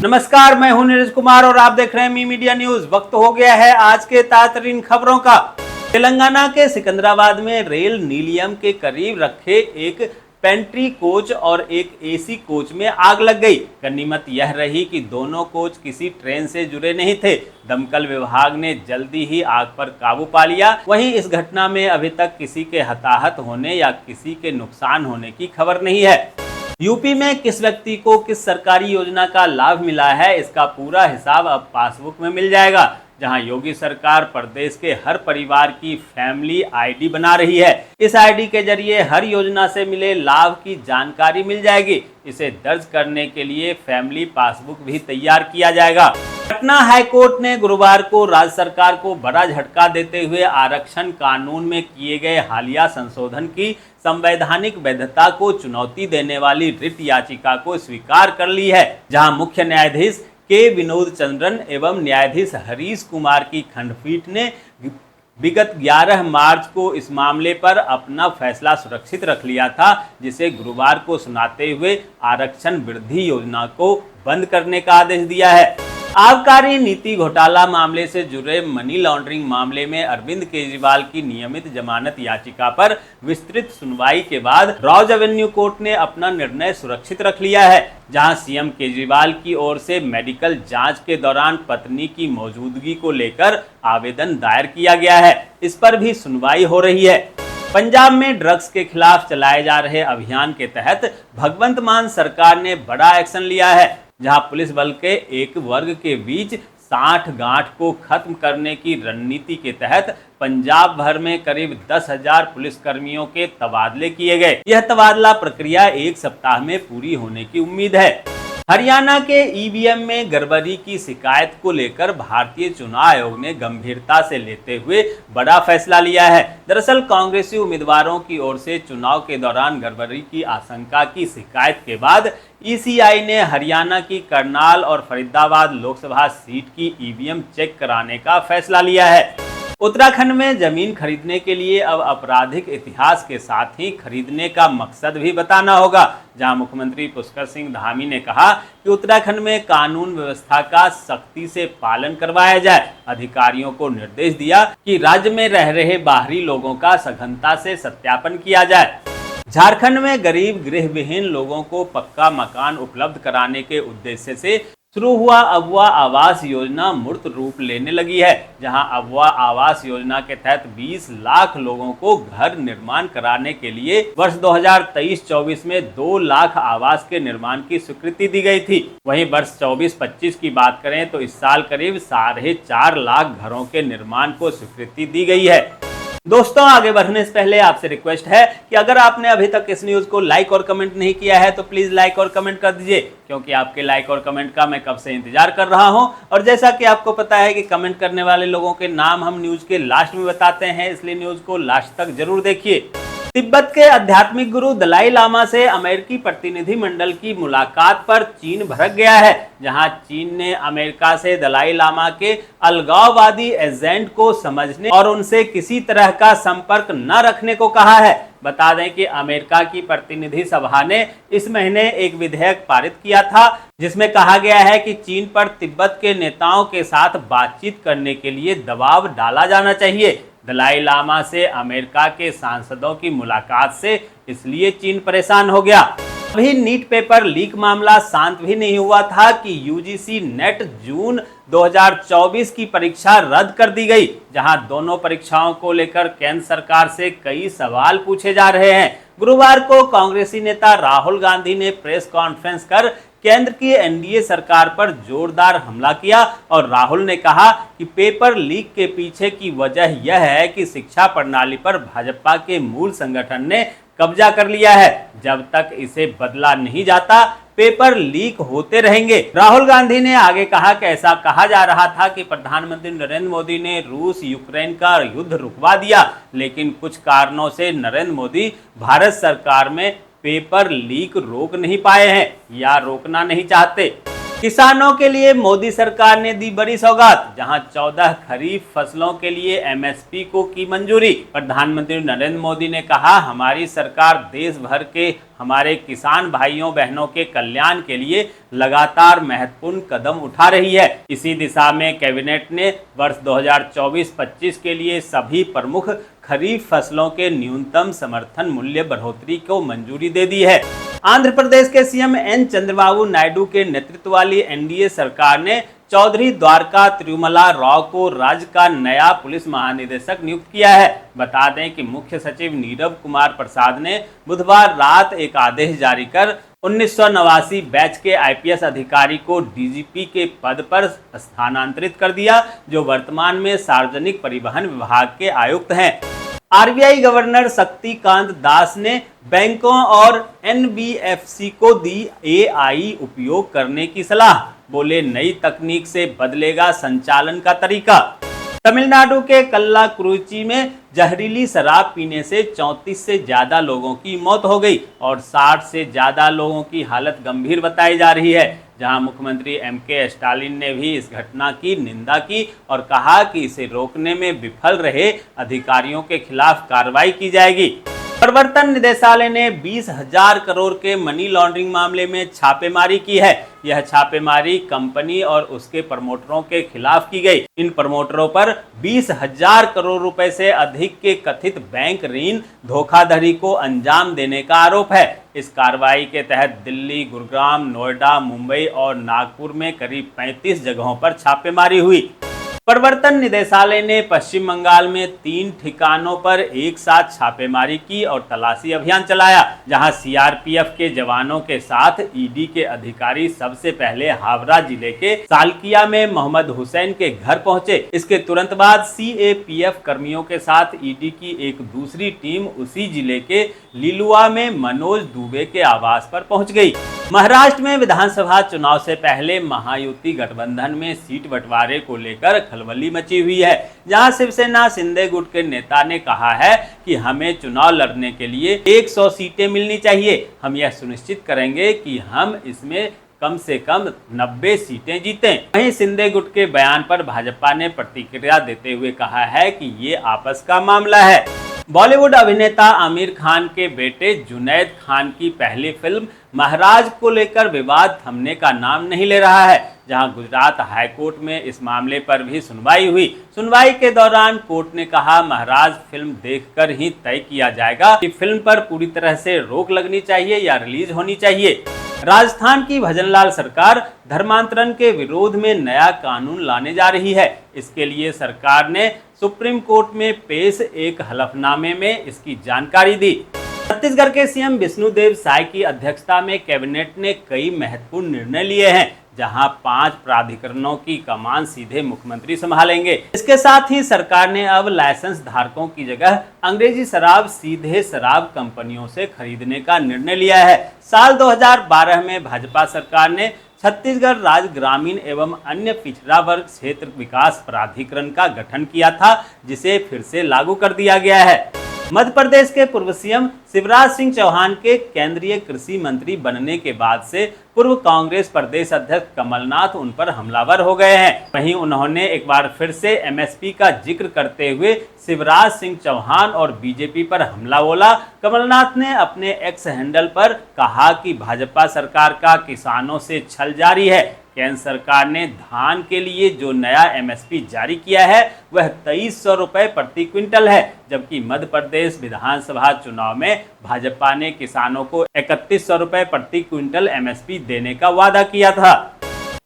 नमस्कार, मैं हूं नीरज कुमार और आप देख रहे हैं मी मीडिया न्यूज। वक्त हो गया है आज के ताज़ा खबरों का। तेलंगाना के सिकंदराबाद में रेल नीलियम के करीब रखे एक पेंट्री कोच और एक एसी कोच में आग लग गई। गनीमत यह रही कि दोनों कोच किसी ट्रेन से जुड़े नहीं थे। दमकल विभाग ने जल्दी ही आग पर काबू पा लिया। वहीं इस घटना में अभी तक किसी के हताहत होने या किसी के नुकसान होने की खबर नहीं है। यूपी में किस व्यक्ति को किस सरकारी योजना का लाभ मिला है, इसका पूरा हिसाब अब पासबुक में मिल जाएगा। जहां योगी सरकार प्रदेश के हर परिवार की फैमिली आईडी बना रही है। इस आईडी के जरिए हर योजना से मिले लाभ की जानकारी मिल जाएगी। इसे दर्ज करने के लिए फैमिली पासबुक भी तैयार किया जाएगा। पटना हाईकोर्ट ने गुरुवार को राज्य सरकार को बड़ा झटका देते हुए आरक्षण कानून में किए गए हालिया संशोधन की संवैधानिक वैधता को चुनौती देने वाली रिट याचिका को स्वीकार कर ली है। जहां मुख्य न्यायाधीश के विनोद चंद्रन एवं न्यायाधीश हरीश कुमार की खंडपीठ ने विगत 11 मार्च को इस मामले पर अपना फैसला सुरक्षित रख लिया था, जिसे गुरुवार को सुनाते हुए आरक्षण वृद्धि योजना को बंद करने का आदेश दिया है। आबकारी नीति घोटाला मामले से जुड़े मनी लॉन्ड्रिंग मामले में अरविंद केजरीवाल की नियमित जमानत याचिका पर विस्तृत सुनवाई के बाद रॉज एवेन्यू कोर्ट ने अपना निर्णय सुरक्षित रख लिया है। जहां सीएम केजरीवाल की ओर से मेडिकल जांच के दौरान पत्नी की मौजूदगी को लेकर आवेदन दायर किया गया है, इस पर भी सुनवाई हो रही है। पंजाब में ड्रग्स के खिलाफ चलाए जा रहे अभियान के तहत भगवंत मान सरकार ने बड़ा एक्शन लिया है। जहां पुलिस बल के एक वर्ग के बीच 60 गांठ को खत्म करने की रणनीति के तहत पंजाब भर में करीब 10,000 पुलिसकर्मियों के तबादले किए गए। यह तबादला प्रक्रिया एक सप्ताह में पूरी होने की उम्मीद है। हरियाणा के ईवीएम में गड़बड़ी की शिकायत को लेकर भारतीय चुनाव आयोग ने गंभीरता से लेते हुए बड़ा फैसला लिया है। दरअसल कांग्रेसी उम्मीदवारों की ओर से चुनाव के दौरान गड़बड़ी की आशंका की शिकायत के बाद ईसीआई ने हरियाणा की करनाल और फरीदाबाद लोकसभा सीट की ईवीएम चेक कराने का फैसला लिया है। उत्तराखंड में जमीन खरीदने के लिए अब आपराधिक इतिहास के साथ ही खरीदने का मकसद भी बताना होगा। जहां मुख्यमंत्री पुष्कर सिंह धामी ने कहा कि उत्तराखंड में कानून व्यवस्था का सख्ती से पालन करवाया जाए। अधिकारियों को निर्देश दिया कि राज्य में रह रहे बाहरी लोगों का सघनता से सत्यापन किया जाए। झारखंड में गरीब गृह विहीन लोगों को पक्का मकान उपलब्ध कराने के उद्देश्य से शुरू हुआ अबुआ आवास योजना मूर्त रूप लेने लगी है। जहां अबुआ आवास योजना के तहत 20 लाख लोगों को घर निर्माण कराने के लिए वर्ष 2023-24 में 2 लाख आवास के निर्माण की स्वीकृति दी गई थी। वहीं वर्ष 24-25 की बात करें तो इस साल करीब 4.5 लाख घरों के निर्माण को स्वीकृति दी गई है। दोस्तों, आगे बढ़ने से पहले आपसे रिक्वेस्ट है कि अगर आपने अभी तक इस न्यूज को लाइक और कमेंट नहीं किया है तो प्लीज लाइक और कमेंट कर दीजिए, क्योंकि आपके लाइक और कमेंट का मैं कब से इंतजार कर रहा हूं। और जैसा कि आपको पता है कि कमेंट करने वाले लोगों के नाम हम न्यूज के लास्ट में बताते हैं, इसलिए न्यूज को लास्ट तक जरूर देखिए। तिब्बत के आध्यात्मिक गुरु दलाई लामा से अमेरिकी प्रतिनिधि मंडल की मुलाकात पर चीन भड़क गया है। जहां चीन ने अमेरिका से दलाई लामा के अलगाववादी एजेंट को समझने और उनसे किसी तरह का संपर्क न रखने को कहा है। बता दें कि अमेरिका की प्रतिनिधि सभा ने इस महीने एक विधेयक पारित किया था, जिसमें कहा गया है कि चीन पर तिब्बत के नेताओं के साथ बातचीत करने के लिए दबाव डाला जाना चाहिए। दलाई लामा से अमेरिका के सांसदों की मुलाकात से इसलिए चीन परेशान हो गया। अभी नीट पेपर लीक मामला शांत भी नहीं हुआ था कि यूजीसी नेट जून 2024 की परीक्षा रद्द कर दी गई। जहां दोनों परीक्षाओं को लेकर केंद्र सरकार से कई सवाल पूछे जा रहे हैं। गुरुवार को कांग्रेसी नेता राहुल गांधी ने प्रेस कॉन्फ्रेंस कर केंद्र की एनडीए सरकार पर जोरदार हमला किया और राहुल ने कहा कि पेपर लीक के पीछे की वजह यह है कि शिक्षा प्रणाली पर भाजपा के मूल संगठन ने कब्जा कर लिया है। जब तक इसे बदला नहीं जाता पेपर लीक होते रहेंगे। राहुल गांधी ने आगे कहा कि ऐसा कहा जा रहा था कि प्रधानमंत्री नरेंद्र मोदी ने रूस यूक्रेन का युद्ध रुकवा दिया, लेकिन कुछ कारणों से नरेंद्र मोदी भारत सरकार में पेपर लीक रोक नहीं पाए हैं या रोकना नहीं चाहते। किसानों के लिए मोदी सरकार ने दी बड़ी सौगात, जहां 14 खरीफ फसलों के लिए एमएसपी को की मंजूरी। प्रधानमंत्री नरेंद्र मोदी ने कहा, हमारी सरकार देश भर के हमारे किसान भाइयों बहनों के कल्याण के लिए लगातार महत्वपूर्ण कदम उठा रही है। इसी दिशा में कैबिनेट ने वर्ष 2024-25 के लिए सभी प्रमुख खरीफ फसलों के न्यूनतम समर्थन मूल्य बढ़ोतरी को मंजूरी दे दी है। आंध्र प्रदेश के सीएम एन चंद्रबाबू नायडू के नेतृत्व वाली एनडीए सरकार ने चौधरी द्वारका तिरुमला राव को राज्य का नया पुलिस महानिदेशक नियुक्त किया है। बता दें कि मुख्य सचिव नीरव कुमार प्रसाद ने बुधवार रात एक आदेश जारी कर 1989 बैच के आईपीएस अधिकारी को डीजीपी के पद पर स्थानांतरित कर दिया, जो वर्तमान में सार्वजनिक परिवहन विभाग के आयुक्त हैं। आरबीआई गवर्नर शक्तिकांत दास ने बैंकों और एनबीएफसी को दी एआई उपयोग करने की सलाह। बोले, नई तकनीक से बदलेगा संचालन का तरीका। तमिलनाडु के कल्लाकुरिची में जहरीली शराब पीने से 34 से ज्यादा लोगों की मौत हो गई और 60 से ज्यादा लोगों की हालत गंभीर बताई जा रही है, जहां मुख्यमंत्री एमके स्टालिन ने भी इस घटना की निंदा की और कहा कि इसे रोकने में विफल रहे अधिकारियों के खिलाफ कार्रवाई की जाएगी। प्रवर्तन निदेशालय ने 20,000 करोड़ के मनी लॉन्ड्रिंग मामले में छापेमारी की है। यह छापेमारी कंपनी और उसके प्रमोटरों के खिलाफ की गई। इन प्रमोटरों पर 20,000 करोड़ रुपए से अधिक के कथित बैंक ऋण धोखाधड़ी को अंजाम देने का आरोप है। इस कार्रवाई के तहत दिल्ली, गुरुग्राम, नोएडा, मुंबई और नागपुर में करीब 35 जगहों पर छापेमारी हुई। प्रवर्तन निदेशालय ने पश्चिम बंगाल में 3 ठिकानों पर एक साथ छापेमारी की और तलाशी अभियान चलाया, जहां सीआरपीएफ के जवानों के साथ ईडी के अधिकारी सबसे पहले हावड़ा जिले के सालकिया में मोहम्मद हुसैन के घर पहुंचे। इसके तुरंत बाद सीएपीएफ कर्मियों के साथ ईडी की एक दूसरी टीम उसी जिले के लिलुआ में मनोज दुबे के आवास पर पहुंच गई। महाराष्ट्र में विधानसभा चुनाव से पहले महायुति गठबंधन में सीट बंटवारे को लेकर खलबली मची हुई है, जहां शिवसेना शिंदे गुट के नेता ने कहा है कि हमें चुनाव लड़ने के लिए 100 सीटें मिलनी चाहिए। हम यह सुनिश्चित करेंगे कि हम इसमें कम से कम 90 सीटें जीतें। वहीं शिंदे गुट के बयान पर भाजपा ने प्रतिक्रिया देते हुए कहा है कि ये आपस का मामला है। बॉलीवुड अभिनेता आमिर खान के बेटे जुनैद खान की पहली फिल्म महाराज को लेकर विवाद थमने का नाम नहीं ले रहा है, जहां गुजरात हाईकोर्ट में इस मामले पर भी सुनवाई हुई। सुनवाई के दौरान कोर्ट ने कहा, महाराज फिल्म देखकर ही तय किया जाएगा कि फिल्म पर पूरी तरह से रोक लगनी चाहिए या रिलीज होनी चाहिए। राजस्थान की भजनलाल सरकार धर्मांतरण के विरोध में नया कानून लाने जा रही है। इसके लिए सरकार ने सुप्रीम कोर्ट में पेश एक हलफनामे में इसकी जानकारी दी। छत्तीसगढ़ के सीएम विष्णुदेव साय की अध्यक्षता में कैबिनेट ने कई महत्वपूर्ण निर्णय लिए हैं, जहां 5 प्राधिकरणों की कमान सीधे मुख्यमंत्री संभालेंगे। इसके साथ ही सरकार ने अब लाइसेंस धारकों की जगह अंग्रेजी शराब सीधे शराब कंपनियों से खरीदने का निर्णय लिया है। साल 2012 में भाजपा सरकार ने छत्तीसगढ़ राज्य ग्रामीण एवं अन्य पिछड़ा वर्ग क्षेत्र विकास प्राधिकरण का गठन किया था, जिसे फिर से लागू कर दिया गया है। मध्य प्रदेश के पूर्व सीएम शिवराज सिंह चौहान के केंद्रीय कृषि मंत्री बनने के बाद से पूर्व कांग्रेस प्रदेश अध्यक्ष कमलनाथ उन पर हमलावर हो गए हैं। वहीं उन्होंने एक बार फिर से एमएसपी का जिक्र करते हुए शिवराज सिंह चौहान और बीजेपी पर हमला बोला। कमलनाथ ने अपने एक्स हैंडल पर कहा कि भाजपा सरकार का किसानों से छल जारी है। केंद्र सरकार ने धान के लिए जो नया एमएसपी जारी किया है वह 2300 रुपये प्रति क्विंटल है, जबकि मध्य प्रदेश विधानसभा चुनाव में भाजपा ने किसानों को 3100 रुपये प्रति क्विंटल एमएसपी देने का वादा किया था।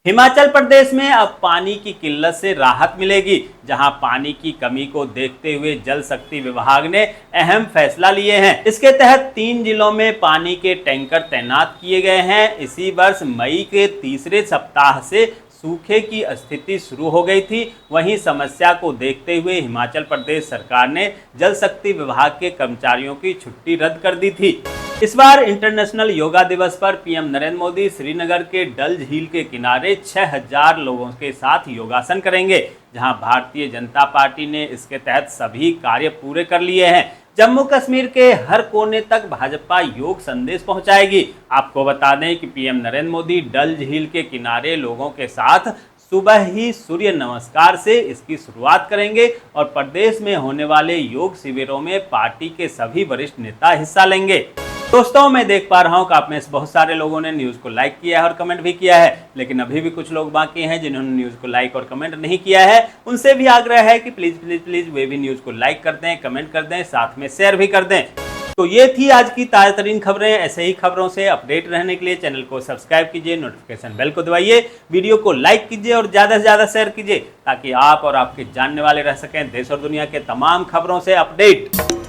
हिमाचल प्रदेश में अब पानी की किल्लत से राहत मिलेगी, जहां पानी की कमी को देखते हुए जल शक्ति विभाग ने अहम फैसला लिए हैं। इसके तहत 3 जिलों में पानी के टैंकर तैनात किए गए हैं। इसी वर्ष मई के तीसरे सप्ताह से सूखे की स्थिति शुरू हो गई थी। वहीं समस्या को देखते हुए हिमाचल प्रदेश सरकार ने जल शक्ति विभाग के कर्मचारियों की छुट्टी रद्द कर दी थी। इस बार इंटरनेशनल योगा दिवस पर पीएम नरेंद्र मोदी श्रीनगर के डल झील के किनारे 6000 लोगों के साथ योगासन करेंगे, जहां भारतीय जनता पार्टी ने इसके तहत सभी कार्य पूरे कर लिए हैं। जम्मू कश्मीर के हर कोने तक भाजपा योग संदेश पहुंचाएगी। आपको बता दें कि पीएम नरेंद्र मोदी डल झील के किनारे लोगों के साथ सुबह ही सूर्य नमस्कार से इसकी शुरुआत करेंगे और प्रदेश में होने वाले योग शिविरों में पार्टी के सभी वरिष्ठ नेता हिस्सा लेंगे। दोस्तों, मैं देख पा रहा हूं कि आप में से बहुत सारे लोगों ने न्यूज़ को लाइक किया है और कमेंट भी किया है, लेकिन अभी भी कुछ लोग बाकी हैं जिन्होंने न्यूज़ को लाइक और कमेंट नहीं किया है। उनसे भी आग्रह है कि प्लीज़ प्लीज़ प्लीज़ वे भी न्यूज़ को लाइक कर दें, कमेंट कर दें, साथ में शेयर भी कर दें। तो ये थी आज की ताज़ा तरीन खबरें। ऐसे ही खबरों से अपडेट रहने के लिए चैनल को सब्सक्राइब कीजिए, नोटिफिकेशन बेल को दबाइए, वीडियो को लाइक कीजिए और ज़्यादा से ज़्यादा शेयर कीजिए ताकि आप और आपके जानने वाले रह सकें देश और दुनिया के तमाम खबरों से अपडेट।